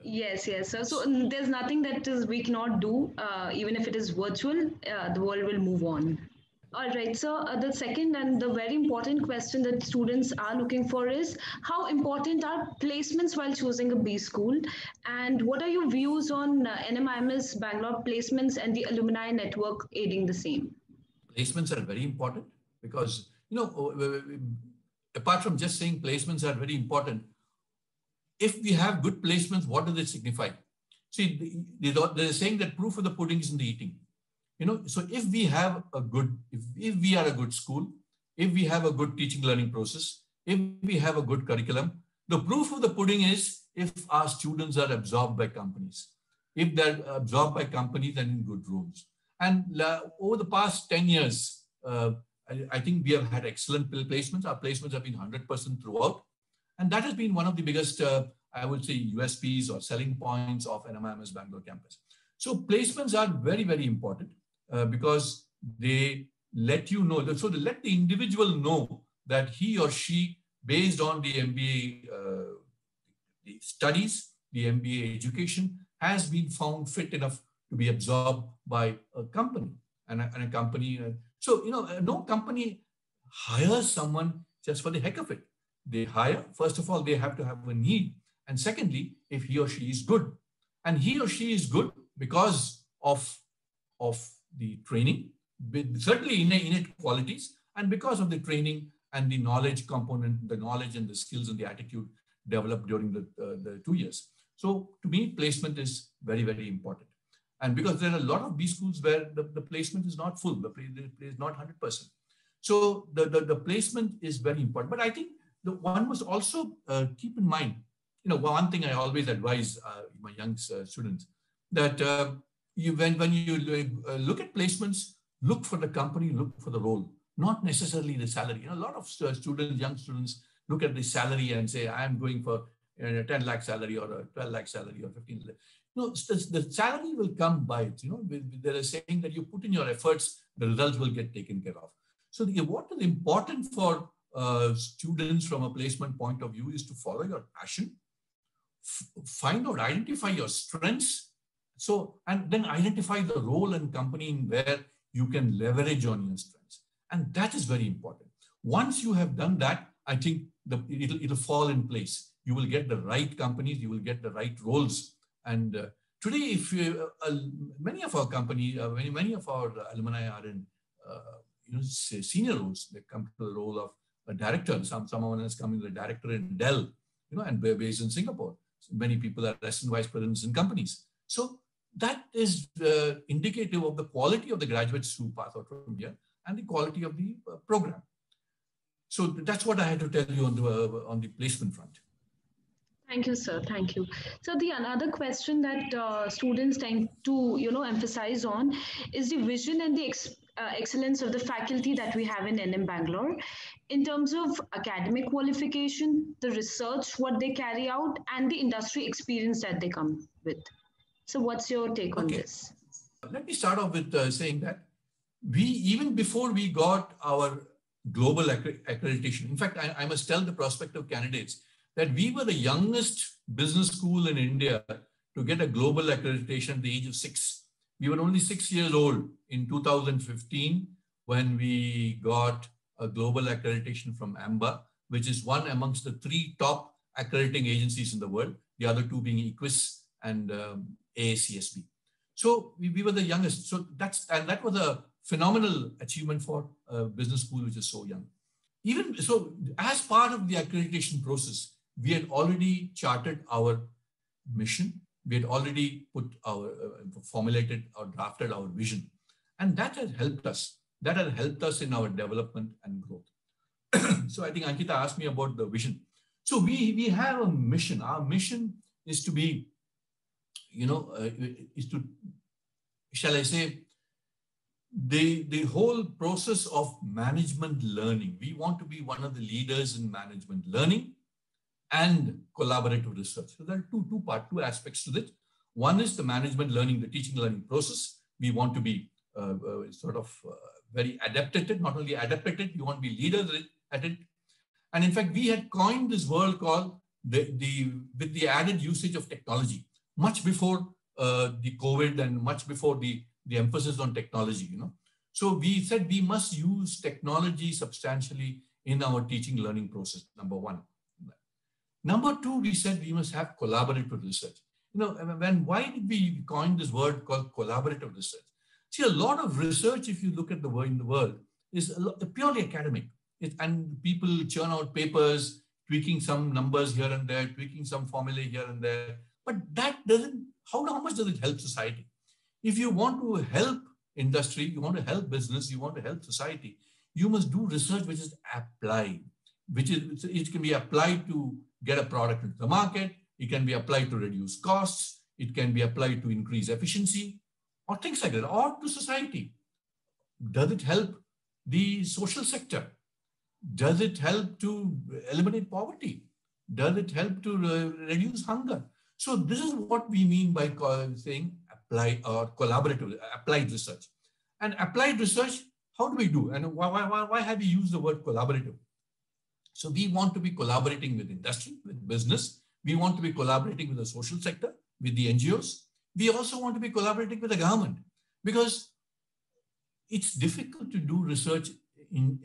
S1: Yes. So there's nothing that we cannot do, even if it is virtual, the world will move on. All right, so the second and the very important question that students are looking for is, how important are placements while choosing a B school? And what are your views on NMIMS Bangalore placements and the alumni network aiding the same?
S2: Placements are very important because, apart from just saying placements are very important, if we have good placements, what does it signify? See, they're saying that proof of the pudding is in the eating. So if we have if we are a good school, if we have a good teaching learning process, if we have a good curriculum, the proof of the pudding is if our students are absorbed by companies, if they're absorbed by companies and in good roles. And over the past 10 years, I think we have had excellent placements. Our placements have been 100% throughout. And that has been one of the biggest, I would say, USPs or selling points of NMIMS Bangalore campus. So placements are very, very important. Because they let you know, so they let the individual know that he or she, based on the MBA the studies, the MBA education, has been found fit enough to be absorbed by a company and a company. So, no company hires someone just for the heck of it. They hire, first of all, they have to have a need. And secondly, if he or she is good. And he or she is good because of the training, certainly innate qualities, and because of the training and the knowledge component, the knowledge and the skills and the attitude developed during the 2 years. So to me, placement is very, very important. And because there are a lot of B schools where the placement is not full, the place is not 100%. So the placement is very important. But I think one must also keep in mind, one thing I always advise my young students, that when you look at placements, look for the company, look for the role, not necessarily the salary. A lot of students, young students, look at the salary and say, I'm going for a 10 lakh salary or a 12 lakh salary or 15 lakh. The salary will come by it. There is saying that you put in your efforts, the results will get taken care of. So what is important for students from a placement point of view is to follow your passion, find out, identify your strengths. So, and then identify the role and company in where you can leverage on your strengths. And that is very important. Once you have done that, I think it'll fall in place. You will get the right companies, you will get the right roles. And today, if many of our companies, many of our alumni are in senior roles. They come to the role of a director. Someone has come in the director in Dell, and based in Singapore. So many people are assistant vice presidents in companies. So that is indicative of the quality of the graduates who pass out from here and the quality of the program. So that's what I had to tell you on the placement front.
S1: Thank you, sir. Thank you. So the another question that students tend to, emphasize on is the vision and the excellence of the faculty that we have in NM Bangalore in terms of academic qualification, the research, what they carry out, and the industry experience that they come with. So what's your take on
S2: Okay,
S1: this?
S2: let me start off with saying that even before we got our global accreditation, in fact, I must tell the prospective candidates that we were the youngest business school in India to get a global accreditation at the age of 6. We were only 6 years old in 2015 when we got a global accreditation from AMBA, which is one amongst the 3 top accrediting agencies in the world, the other 2 being EQUIS and AACSB. So we were the youngest. So that was a phenomenal achievement for a business school which is so young. Even so, as part of the accreditation process, we had already charted our mission. We had already formulated or drafted our vision. And that has helped us. That has helped us in our development and growth. So I think Ankita asked me about the vision. So we have a mission. Our mission is to be, is to, shall I say, the whole process of management learning. We want to be one of the leaders in management learning and collaborative research. So there are two aspects to it. One is the management learning, the teaching learning process. We want to be very adept at it, not only adept at it, we want to be leaders at it. And in fact, we had coined this word called with the added usage of technology, much before the COVID and much before the emphasis on technology, So we said we must use technology substantially in our teaching learning process, number one. Number two, we said we must have collaborative research. Why did we coin this word called collaborative research? See, a lot of research, if you look at the world in the world, is purely academic. And people churn out papers, tweaking some numbers here and there, tweaking some formulae here and there. But that doesn't, how much does it help society? If you want to help industry, you want to help business, you want to help society, you must do research which is applied, it can be applied to get a product into the market, it can be applied to reduce costs, it can be applied to increase efficiency, or things like that, or to society. Does it help the social sector? Does it help to eliminate poverty? Does it help to reduce hunger? So this is what we mean by saying applied research. And applied research, how do we do? And why have we used the word collaborative? So we want to be collaborating with industry, with business. We want to be collaborating with the social sector, with the NGOs. We also want to be collaborating with the government, because it's difficult to do research in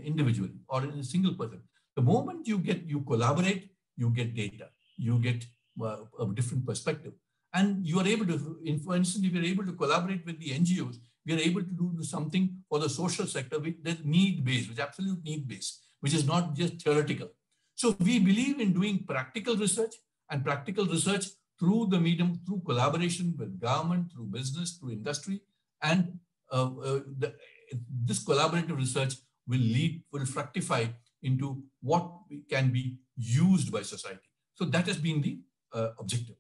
S2: individually or in a single person. The moment you collaborate, you get data, you get a different perspective. And you are able to, for instance, if you're able to collaborate with the NGOs, we are able to do something for the social sector with need-based, which is absolute need-based, which is not just theoretical. So we believe in doing practical research, and practical research through the medium, through collaboration with government, through business, through industry. And this collaborative research will fructify into what can be used by society. So that has been the objective.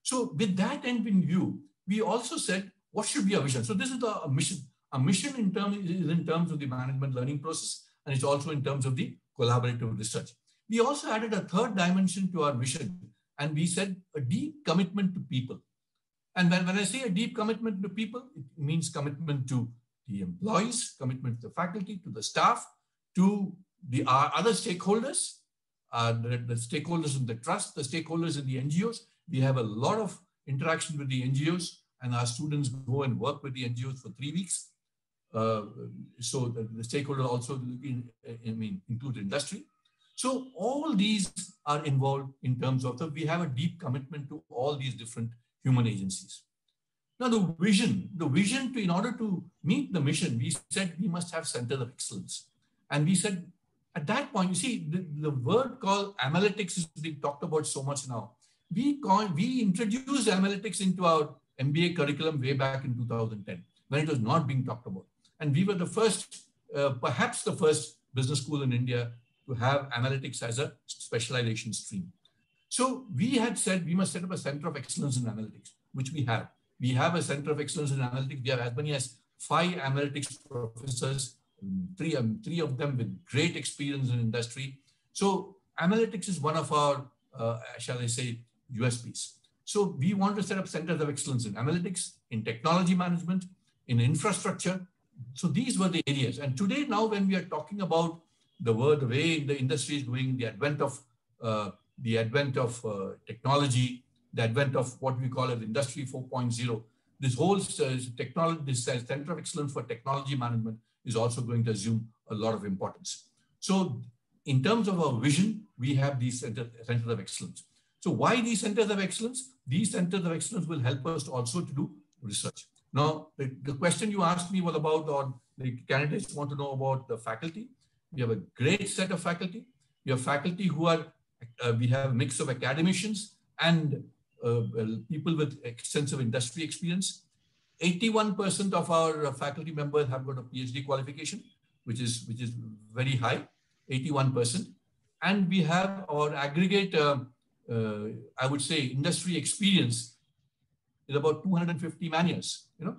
S2: So with that end in view, we also said, what should be our vision? So this is a mission. A mission is in terms of the management learning process, and it's also in terms of the collaborative research. We also added a third dimension to our mission, and we said a deep commitment to people. And when I say a deep commitment to people, it means commitment to the employees, commitment to the faculty, to the staff, to our other stakeholders, the stakeholders in the trust, the stakeholders in the NGOs. We have a lot of interaction with the NGOs, and our students go and work with the NGOs for 3 weeks. So the stakeholders also include industry. So all these are involved in terms of we have a deep commitment to all these different human agencies. Now the vision in order to meet the mission, we said we must have centers of excellence. And we said at that point, you see, the word called analytics is being talked about so much now. We introduced analytics into our MBA curriculum way back in 2010, when it was not being talked about. And we were the first, perhaps the first business school in India to have analytics as a specialization stream. So we had said we must set up a center of excellence in analytics, which we have. We have a center of excellence in analytics. We have as many as 5 analytics professors, three of them with great experience in industry. So analytics is one of our, shall I say, USPs. So we want to set up centers of excellence in analytics, in technology management, in infrastructure. So these were the areas. And today, now, when we are talking about the way the industry is going, the advent of technology, the advent of what we call as Industry 4.0, this whole technology, this Center of Excellence for Technology Management is also going to assume a lot of importance. So in terms of our vision, we have these centers of excellence. So why these centers of excellence? These centers of excellence will help us also to do research. Now, the question you asked me was about, or the candidates want to know about the faculty. We have a great set of faculty. We have faculty who are, we have a mix of academicians and people with extensive industry experience. 81% of our faculty members have got a PhD qualification, which is very high, 81%. And we have our aggregate, I would say, industry experience is about 250 man years. You know,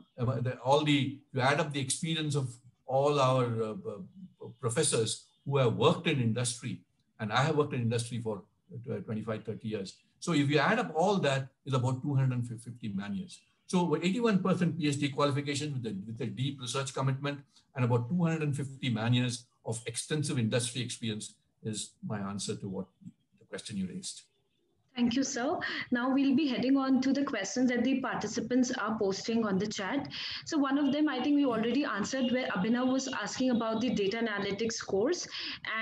S2: you add up the experience of all our professors who have worked in industry, and I have worked in industry for 25, 30 years. So if you add up all that, it's about 250 man years. So 81% PhD qualification with a deep research commitment and about 250 man years of extensive industry experience is my answer to what the question you raised.
S1: Thank you, sir. Now we'll be heading on to the questions that the participants are posting on the chat. So one of them, I think we already answered, where Abhinav was asking about the data analytics course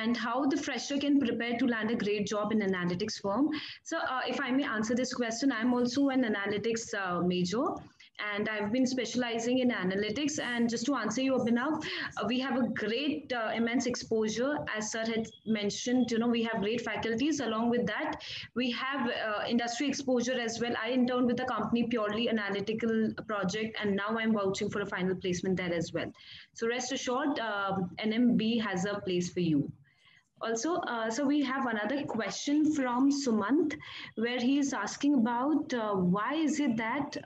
S1: and how the fresher can prepare to land a great job in an analytics firm. So if I may answer this question, I'm also an analytics major. And I've been specializing in analytics. And just to answer you, Abhinav, we have a great, immense exposure. As sir had mentioned, you know, we have great faculties. Along with that, we have industry exposure as well. I interned with a company purely analytical project, and now I'm vouching for a final placement there as well. So rest assured, NMB has a place for you. Also, so we have another question from Sumant, where he is asking about why is it that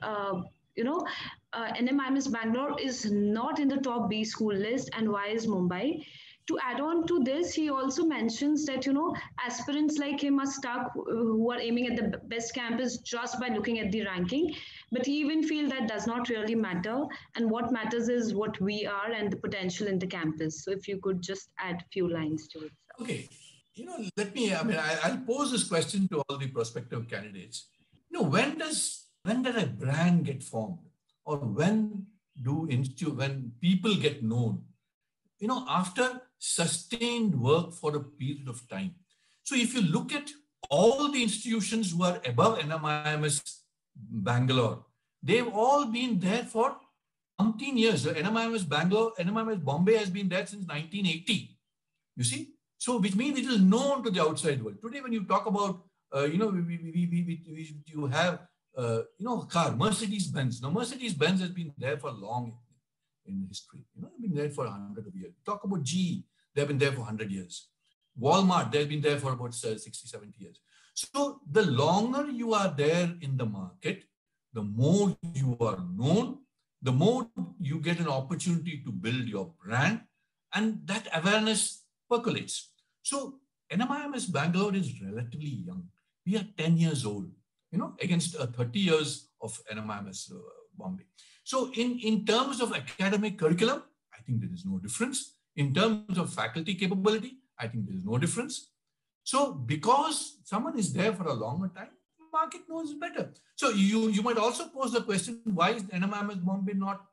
S1: NMIMS Bangalore is not in the top B school list, and why is Mumbai? To add on to this, he also mentions that, you know, aspirants like him are stuck who are aiming at the best campus just by looking at the ranking. But he even feels that does not really matter. And what matters is what we are and the potential in the campus. So if you could just add a few lines to it.
S2: Okay. You know, I'll pose this question to all the prospective candidates. You know, when does a brand get formed, or when people get known? You know, after sustained work for a period of time. So if you look at all the institutions who are above NMIMS Bangalore, they've all been there for umpteen years. So NMIMS Bangalore, NMIMS Bombay has been there since 1980. You see? So which means it is known to the outside world. Today, when you talk about, you have, car, Mercedes-Benz. Now, Mercedes-Benz has been there for long in history. You know, they've been there for 100 years. Talk about GE, they've been there for 100 years. Walmart, they've been there for about 60, 70 years. So the longer you are there in the market, the more you are known, the more you get an opportunity to build your brand, and that awareness percolates. So NMIMS Bangalore is relatively young. We are 10 years old, you know, against 30 years of NMIMS Bombay. So in terms of academic curriculum, I think there is no difference. In terms of faculty capability, I think there is no difference. So because someone is there for a longer time, the market knows better. So you might also pose the question, why is NMIMS Bombay not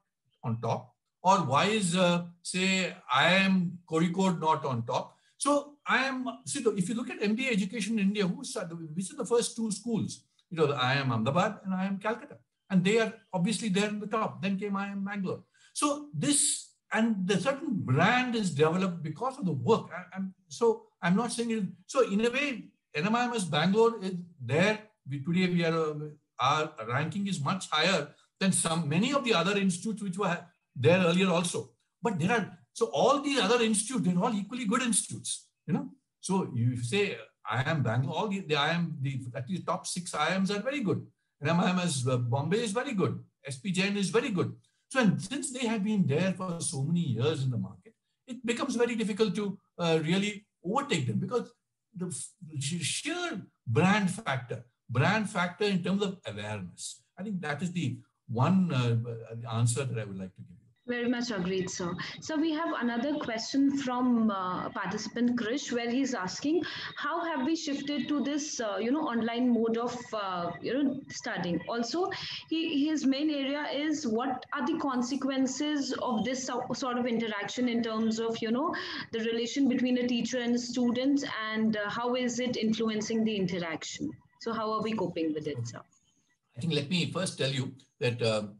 S2: on top? Or why is, say, IIM Kozhikode not on top? So if you look at MBA education in India, which are the first two schools? You know, IIM Ahmedabad and IIM Calcutta. And they are obviously there in the top. Then came IIM Bangalore. So this, and the certain brand is developed because of the work. I'm not saying it. So in a way, NMIMS Bangalore is there. Today our ranking is much higher than many of the other institutes which were there earlier also. But so all these other institutes, they're all equally good institutes, you know. So you say, IIM Bangalore, all the IIM, at least top 6 IIMs are very good. NMIMS Bombay is very good. SP Jain is very good. So, and since they have been there for so many years in the market, it becomes very difficult to really overtake them, because the sheer brand factor in terms of awareness, I think that is the one answer that I would like to give you.
S1: Very much agreed, sir. So we have another question from participant Krish, where he's asking, how have we shifted to this, online mode of, studying? Also, his main area is, what are the consequences of this sort of interaction in terms of, the relation between a teacher and a student, and how is it influencing the interaction? So how are we coping with it, sir?
S2: I think let me first tell you that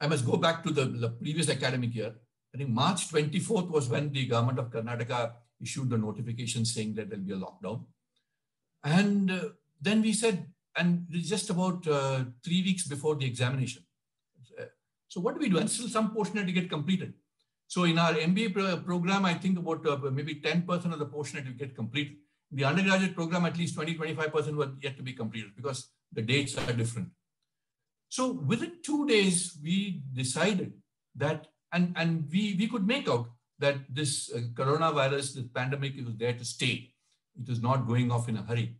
S2: I must go back to the previous academic year. I think March 24th was when the government of Karnataka issued the notification saying that there'll be a lockdown. And then we said, and just about 3 weeks before the examination. So what do we do? And still some portion had to get completed. So in our MBA program, I think about maybe 10% of the portion had to get completed. In the undergraduate program, at least 20-25% were yet to be completed because the dates are different. So within 2 days, we decided that, and we could make out that this coronavirus, this pandemic, it was there to stay. It was not going off in a hurry.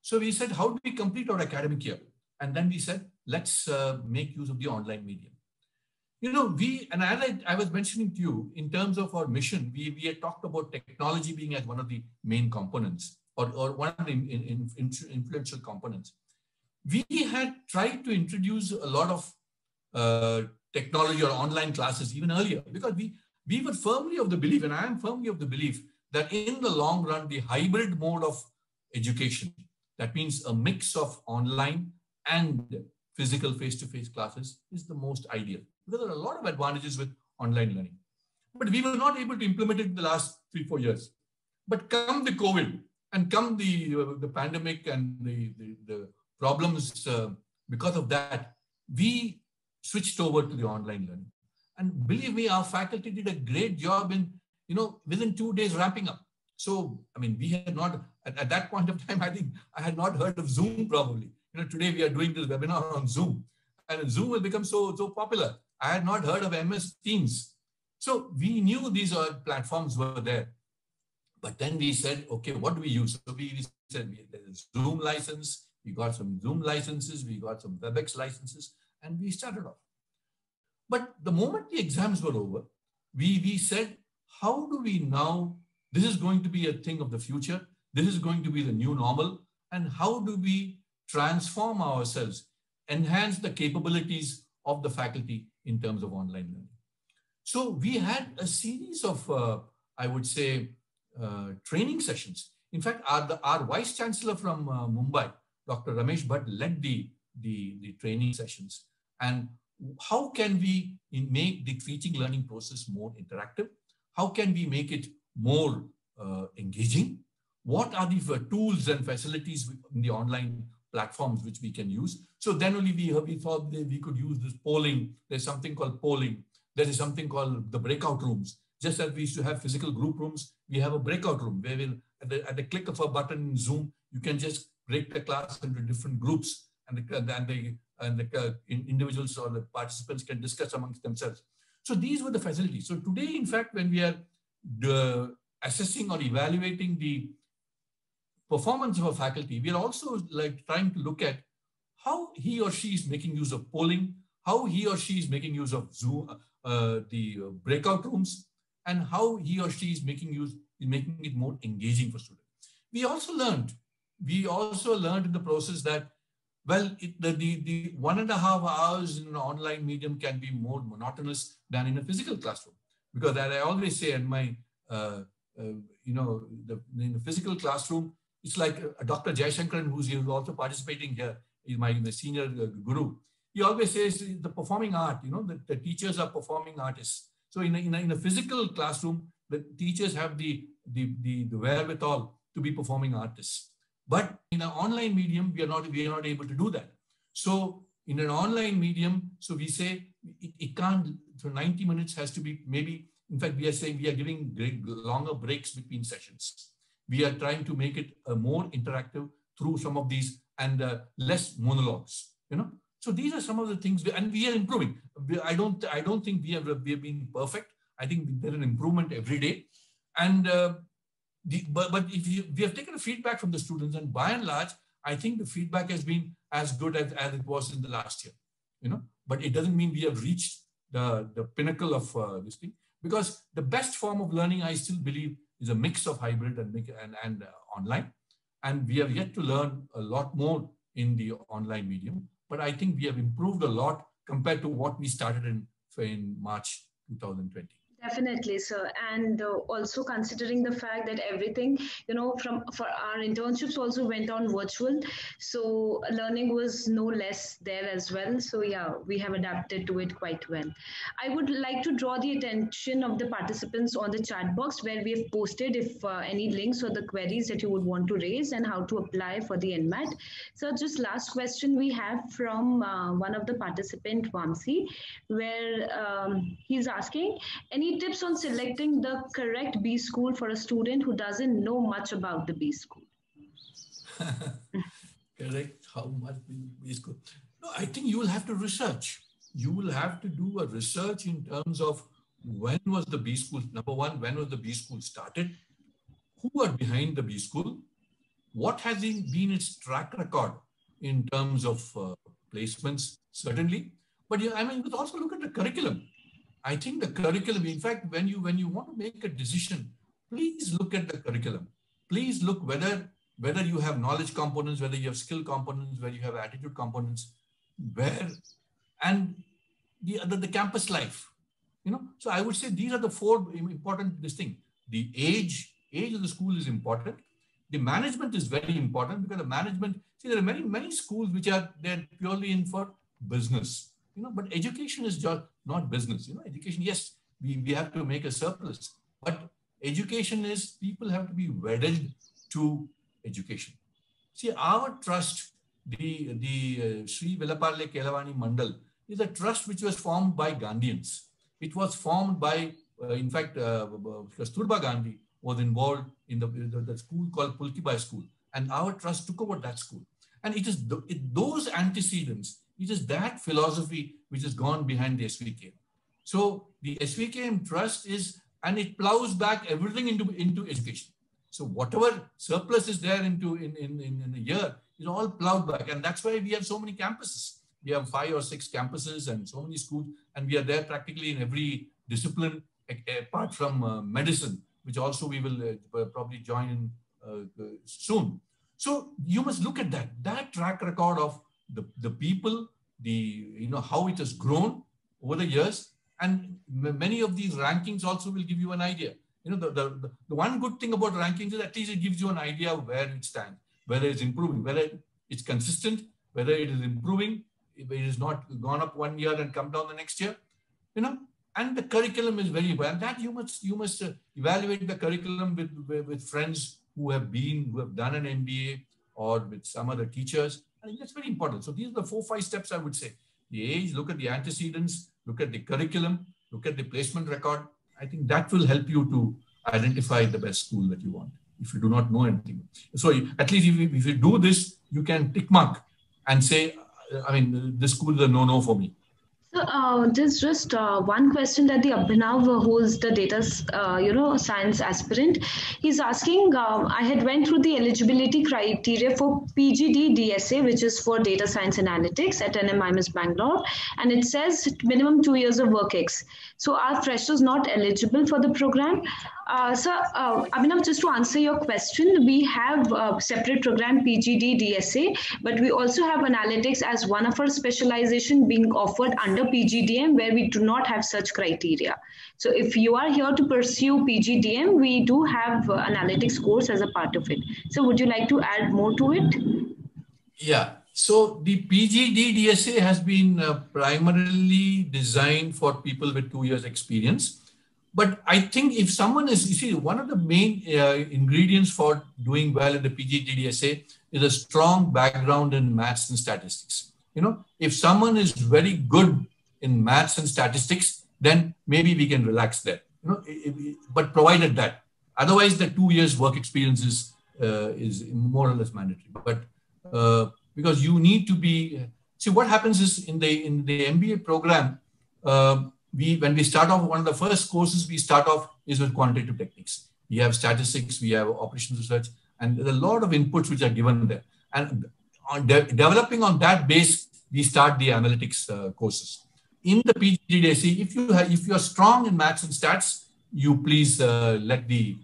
S2: So we said, how do we complete our academic year? And then we said, let's make use of the online medium. And as I was mentioning to you, in terms of our mission, we had talked about technology being as one of the main components, or one of the influential components. We had tried to introduce a lot of technology or online classes even earlier, because we were firmly of the belief, and I am firmly of the belief, that in the long run, the hybrid mode of education, that means a mix of online and physical face-to-face classes, is the most ideal, because there are a lot of advantages with online learning. But we were not able to implement it in the last 3-4 years. But come the COVID and come the pandemic and the problems because of that, we switched over to the online learning. And believe me, our faculty did a great job in, within 2 days ramping up. So, I mean, we had not, at that point of time, I think I had not heard of Zoom probably. Today we are doing this webinar on Zoom, and Zoom will become so popular. I had not heard of MS Teams. So we knew these platforms were there. But then we said, okay, what do we use? So we said, there's a Zoom license. We got some Zoom licenses, we got some WebEx licenses, and we started off. But the moment the exams were over, we said, how do we now, this is going to be a thing of the future, this is going to be the new normal, and how do we transform ourselves, enhance the capabilities of the faculty in terms of online learning? So we had a series of, I would say, training sessions. In fact, our Vice Chancellor from Mumbai, Dr. Ramesh Bhatt, led the training sessions. And how can we make the teaching learning process more interactive? How can we make it more engaging? What are the tools and facilities in the online platforms which we can use? So then only we thought that we could use this polling. There's something called polling. There is something called the breakout rooms. Just as we used to have physical group rooms, we have a breakout room where we'll, at the click of a button in Zoom, you can just break the class into different groups, and the individuals or the participants can discuss amongst themselves. So these were the facilities. So today, in fact, when we are assessing or evaluating the performance of a faculty, we are also trying to look at how he or she is making use of polling, how he or she is making use of Zoom, the breakout rooms, and how he or she is making it more engaging for students. We also learned in the process that, well, the 1.5 hours in an online medium can be more monotonous than in a physical classroom. Because as I always say in my, in the physical classroom, it's like Dr. Jayashankaran, who's also participating here, is my senior guru. He always says the performing art, the teachers are performing artists. So in a physical classroom, the teachers have the wherewithal to be performing artists. But in an online medium, we are not able to do that. So in an online medium, so we say it can't, so 90 minutes has to be maybe, in fact, we are saying we are giving longer breaks between sessions. we are trying to make it more interactive through some of these and less monologues, So these are some of the things, and we are improving. I don't think we have been perfect. I think there's an improvement every day. And but if we have taken a feedback from the students, and by and large, I think the feedback has been as good as it was in the last year, But it doesn't mean we have reached the pinnacle of this thing, because the best form of learning, I still believe, is a mix of hybrid and online. And we have yet to learn a lot more in the online medium. But I think we have improved a lot compared to what we started in March 2020.
S1: Definitely, sir. And also considering the fact that everything, for our internships also went on virtual. So learning was no less there as well. So yeah, we have adapted to it quite well. I would like to draw the attention of the participants on the chat box where we have posted if any links or the queries that you would want to raise and how to apply for the NMAT. So just last question we have from one of the participant, Vamsi, where he's asking, any tips on selecting the correct B school for a student who doesn't know much about the B school?
S2: Correct. How much B school? No, I think you will have to research. You will have to do a research in terms of when was the B school, number one, when was the B school started? Who are behind the B school? What has been its track record in terms of placements, certainly. But you could also look at the curriculum. I think the curriculum, in fact, when you want to make a decision, please look at the curriculum. Please look whether you have knowledge components, whether you have skill components, whether you have attitude components, and the campus life. So I would say these are the four important things. The age of the school is important. The management is very important, because the management, there are many schools which they're purely in for business. But education is just not business. Education, yes, we have to make a surplus, but education is, people have to be wedded to education. See, our trust, the Sri Velapalle Kelavani Mandal, is a trust which was formed by Gandhians. It was formed by, in fact, Kasturba Gandhi was involved in the school called Pulkibai School, and our trust took over that school. And it is those antecedents, it is that philosophy which has gone behind the SVKM. So the SVKM trust is, and it plows back everything into education. So whatever surplus is there in a year is all plowed back. And that's why we have so many campuses. We have 5 or 6 campuses and so many schools, and we are there practically in every discipline, apart from medicine, which also we will probably join in soon. So you must look at that track record of the people, how it has grown over the years. And many of these rankings also will give you an idea. The one good thing about rankings is at least it gives you an idea of where it stands, whether it's improving, whether it's consistent, whether it is improving, if it is not gone up one year and come down the next year, and the curriculum is very important. That you must evaluate the curriculum with friends who have done an MBA or with some other teachers. I think that's very important. So these are the 4-5 steps I would say. The age, look at the antecedents, look at the curriculum, look at the placement record. I think that will help you to identify the best school that you want, if you do not know anything. So at least if you do this, you can tick mark and say, this school is a no-no for me.
S1: So just one question that the Abhinav, who is the data science aspirant, he's asking, I had went through the eligibility criteria for Pgd Dsa, which is for data science analytics at NMIMS Bangalore, and it says minimum 2 years of work ex. So are freshers not eligible for the program? Abhinav, just to answer your question, we have a separate program Pgd Dsa, but we also have analytics as one of our specialization being offered under PGDM, where we do not have such criteria. So if you are here to pursue PGDM, we do have analytics course as a part of it. So would you like to add more to it?
S2: Yeah. So the Pgd Dsa has been primarily designed for people with 2 years experience. But I think if someone is, one of the main ingredients for doing well in the Pgd Dsa is a strong background in maths and statistics. If someone is very good in maths and statistics, then maybe we can relax there. But provided that Otherwise, the 2 years work experience is more or less mandatory. But because you need to be, see what happens is in the MBA program, when we start off, one of the first courses we start off is with quantitative techniques. We have statistics, we have operations research, and there's a lot of inputs which are given there. And developing on that base, we start the analytics courses. In the Pgd Dsa, if you are strong in maths and stats, you please let the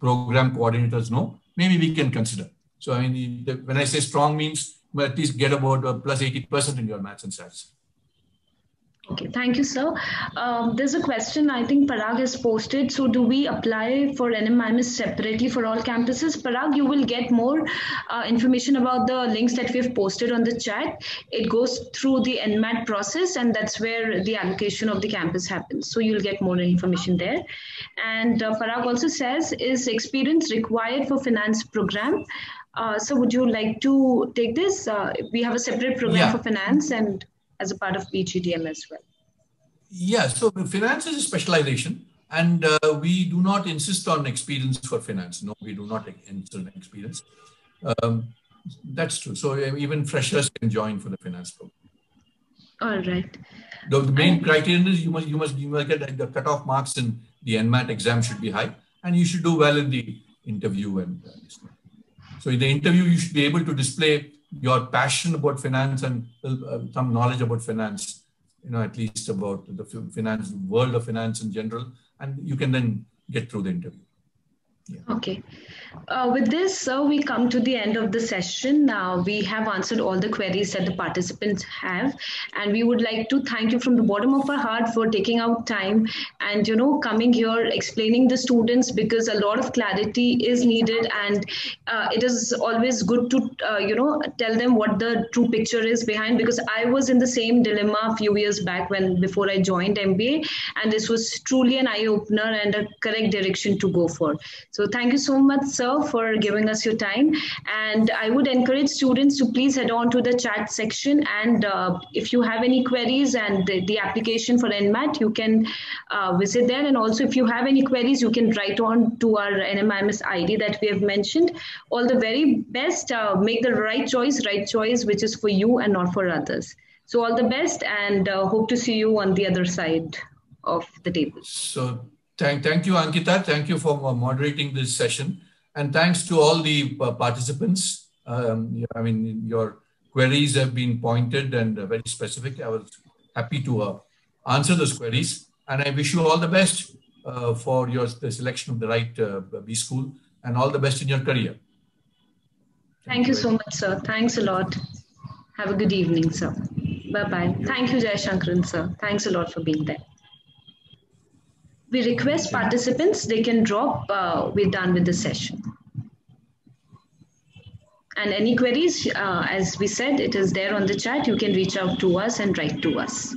S2: program coordinators know. Maybe we can consider. So I mean, when I say strong means, well, at least get about plus 80% in your maths and stats.
S1: Okay, thank you, sir. There's a question I think Parag has posted. So do we apply for NMIMS separately for all campuses? Parag, you will get more information about the links that we've posted on the chat. It goes through the NMAT process, and that's where the allocation of the campus happens. So you'll get more information there. And Parag also says, is experience required for finance program? So would you like to take this? We have a separate program for finance and as a part of PGDM as well.
S2: Yeah, so finance is a specialization, and we do not insist on experience for finance. No, we do not insist on experience. That's true. So even freshers can join for the finance program.
S1: All right.
S2: The main criterion is you must get the cutoff marks in the NMAT exam should be high, and you should do well in the interview. And so in the interview, you should be able to display your passion about finance and some knowledge about finance, at least about the finance, world of finance in general, and you can then get through the interview. Yeah.
S1: Okay. With this, sir, we come to the end of the session. Now we have answered all the queries that the participants have, and we would like to thank you from the bottom of our heart for taking out time and coming here, explaining the students, because a lot of clarity is needed, and it is always good to tell them what the true picture is behind, because I was in the same dilemma a few years back before I joined MBA, and this was truly an eye-opener and a correct direction to go for. So thank you so much, sir, for giving us your time. And I would encourage students to please head on to the chat section. And if you have any queries and the application for NMAT, you can visit there. And also, if you have any queries, you can write on to our NMIMS ID that we have mentioned. All the very best. Make the right choice, which is for you and not for others. So all the best, and hope to see you on the other side of the table.
S2: So thank you, Ankita. Thank you for moderating this session. And thanks to all the participants. I mean, your queries have been pointed and very specific. I was happy to answer those queries. And I wish you all the best for the selection of the right B school, and all the best in your career.
S1: Thank you so much, sir. Thanks a lot. Have a good evening, sir. Bye-bye. Thank you, Jai Shankaran, sir. Thanks a lot for being there. We request participants, they can drop, we're done with the session. And any queries, as we said, it is there on the chat. You can reach out to us and write to us.